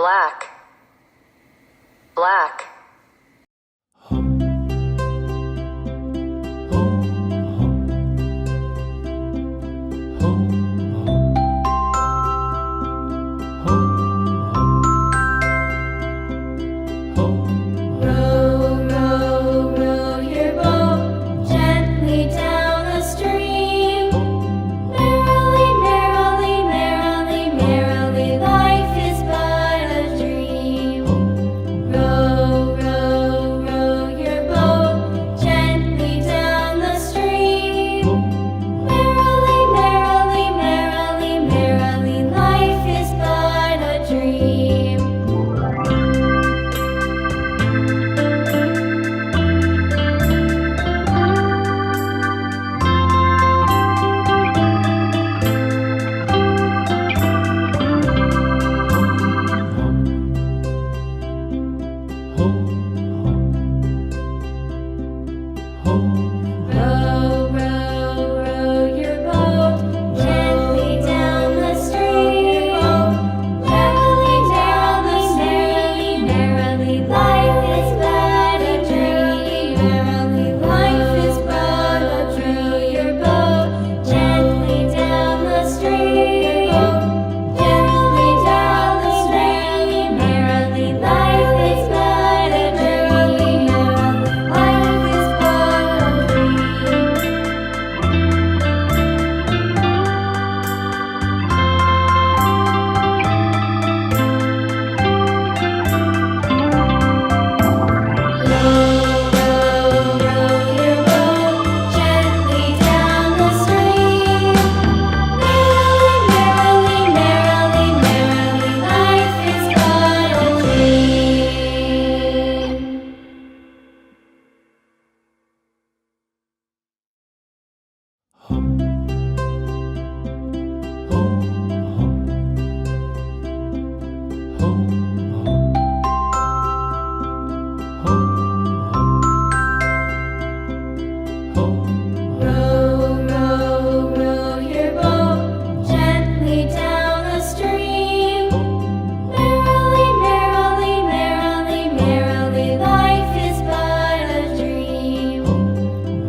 black, black.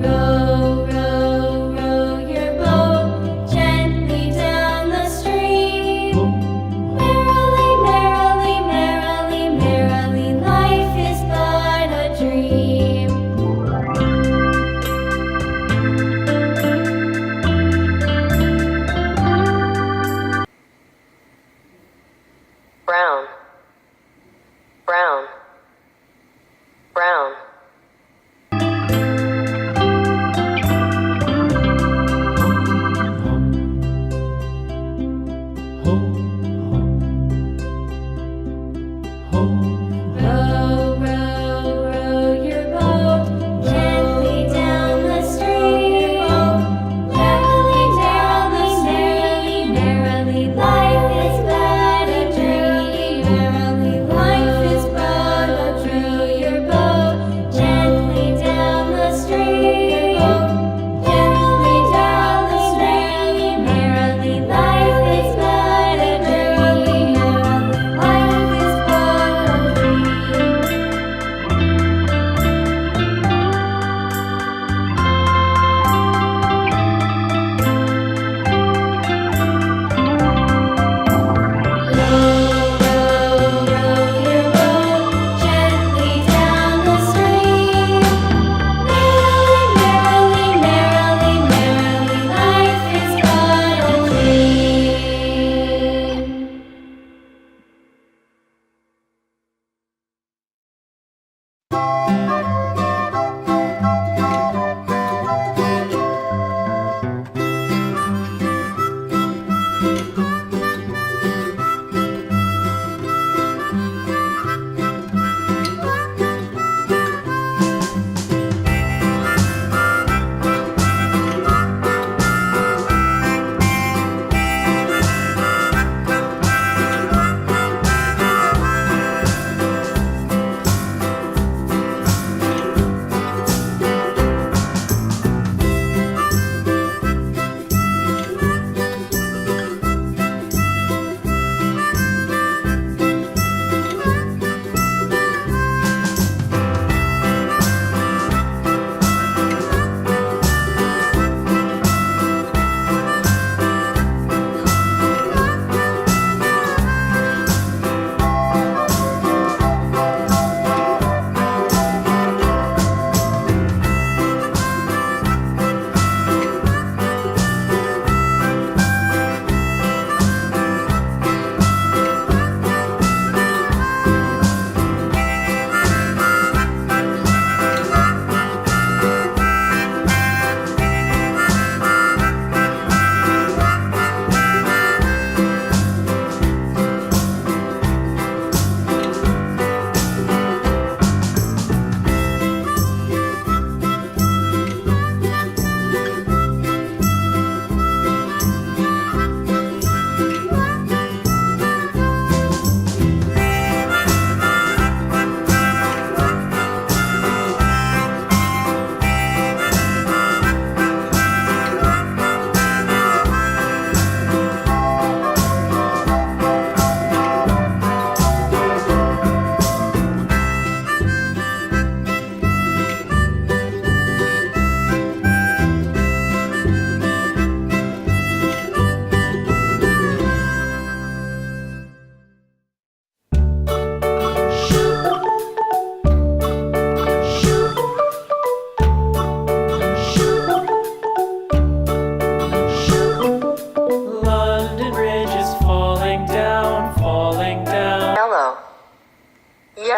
Row, row, row your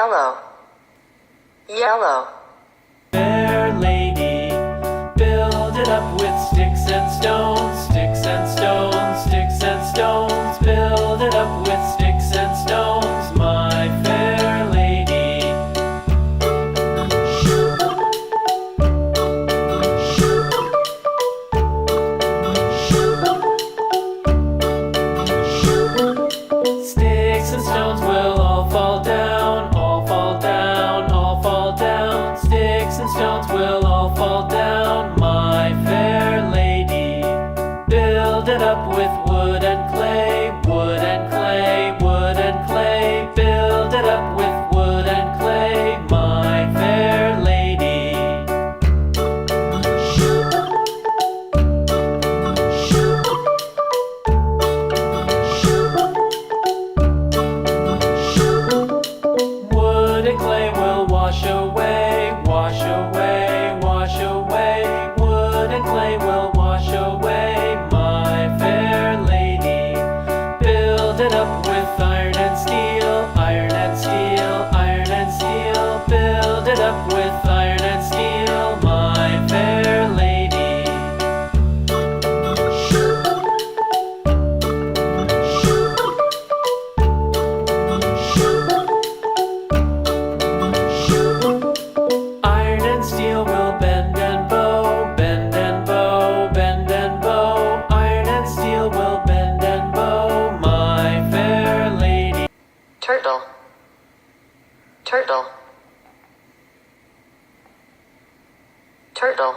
yellow, yellow. Fair lady, build it up with sticks and stones, sticks and stones, sticks and stones. Build it up with sticks and stones, my fair lady. Sticks and stones will all fall down, all fall down, all fall down. Sticks and stones will all fall down, my fair lady. Build it up with wood and clay, wood and clay, wood and clay. Build it up with wood and clay, my fair lady. Wood and clay will wash away, wash away, wash away. Wood and clay will wash away, my fair lady. Build it up with iron and steel, iron and steel, iron and steel. Build it up with iron and steel, my fair lady. Iron and steel will bend and bow, bend and bow, bend and bow. Iron and steel will bend and bow, my fair lady. Turtle, turtle, turtle.